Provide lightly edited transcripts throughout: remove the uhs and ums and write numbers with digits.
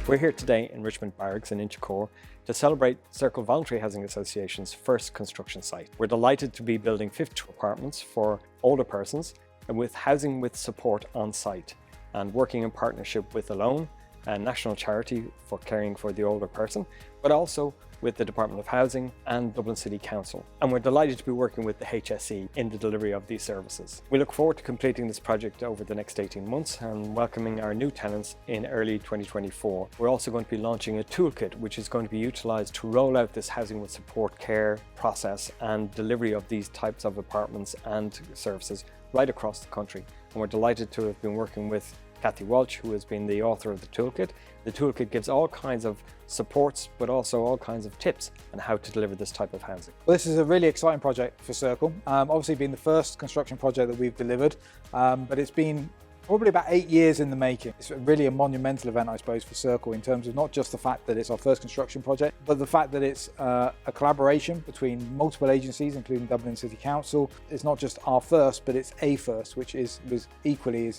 We're here today in Richmond Barracks in Inchicore to celebrate Circle Voluntary Housing Association's first construction site. We're delighted to be building 52 apartments for older persons and with housing with support on site and working in partnership with Alone, a national charity for caring for the older person, but also with the Department of Housing and Dublin City Council. And we're delighted to be working with the HSE in the delivery of these services. We look forward to completing this project over the next 18 months and welcoming our new tenants in early 2024. We're also going to be launching a toolkit which is going to be utilised to roll out this housing with support care process and delivery of these types of apartments and services right across the country. And we're delighted to have been working with Kathy Walsh, who has been the author of the toolkit. The toolkit gives all kinds of supports, but also all kinds of tips on how to deliver this type of housing. Well, this is a really exciting project for Circle. Obviously been the first construction project that we've delivered, but it's been probably about 8 years in the making. It's really a monumental event, I suppose, for Circle in terms of not just the fact that it's our first construction project, but the fact that it's a collaboration between multiple agencies, including Dublin City Council. It's not just our first, but it's a first, which is equally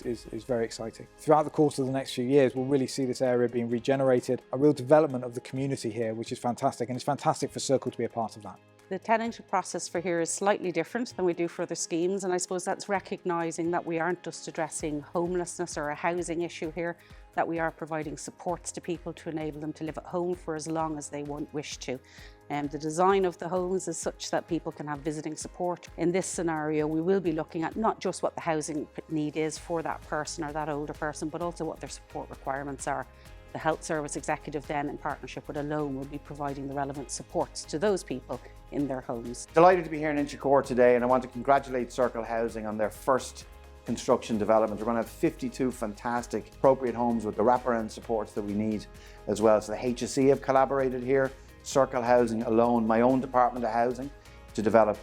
very exciting. Throughout the course of the next few years, we'll really see this area being regenerated, a real development of the community here, which is fantastic, and it's fantastic for Circle to be a part of that. The tenanting process for here is slightly different than we do for other schemes, and I suppose that's recognising that we aren't just addressing homelessness or a housing issue here, that we are providing supports to people to enable them to live at home for as long as they wish to. The design of the homes is such that people can have visiting support. In this scenario, we will be looking at not just what the housing need is for that person or that older person, but also what their support requirements are. The Health Service Executive then, in partnership with Alone, will be providing the relevant supports to those people in their homes. Delighted to be here in Inchicore today, and I want to congratulate Circle Housing on their first construction development. We're going to have 52 fantastic appropriate homes with the wraparound supports that we need as well. So the HSE have collaborated here, Circle Housing, Alone, my own Department of Housing, to develop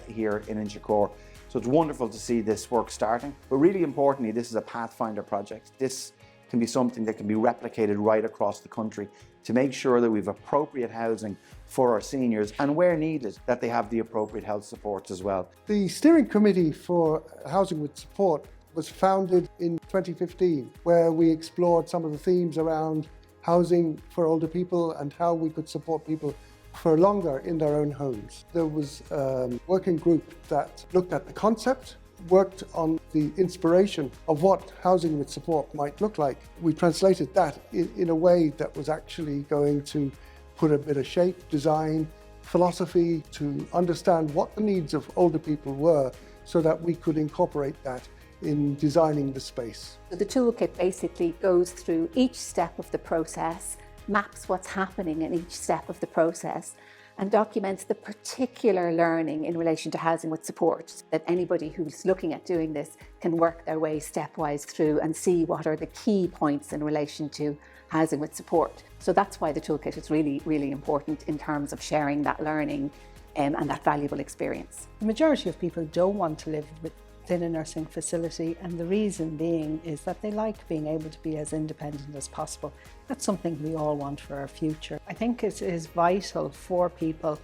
here in Inchicore. So it's wonderful to see this work starting. But really importantly, this is a pathfinder project. This can be something that can be replicated right across the country to make sure that we have appropriate housing for our seniors, and where needed, that they have the appropriate health supports as well. The Steering Committee for Housing with Support was founded in 2015, where we explored some of the themes around housing for older people and how we could support people for longer in their own homes. There was a working group that looked at the concept, worked on the inspiration of what housing with support might look like. We translated that in a way that was actually going to put a bit of shape, design, philosophy to understand what the needs of older people were so that we could incorporate that in designing the space. The toolkit basically goes through each step of the process, maps what's happening in each step of the process, and documents the particular learning in relation to housing with support, that anybody who's looking at doing this can work their way stepwise through and see what are the key points in relation to housing with support. So that's why the toolkit is really, really important in terms of sharing that learning and that valuable experience. The majority of people don't want to live within a nursing facility, and the reason being is that they like being able to be as independent as possible. That's something we all want for our future. I think it is vital for people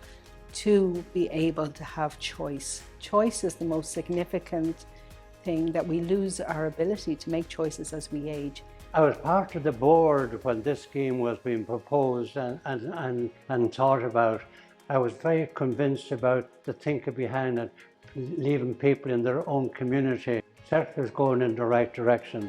to be able to have choice. Choice is the most significant thing, that we lose our ability to make choices as we age. I was part of the board when this scheme was being proposed and thought about. I was very convinced about the thinking behind it, leaving people in their own community. Circle is going in the right direction.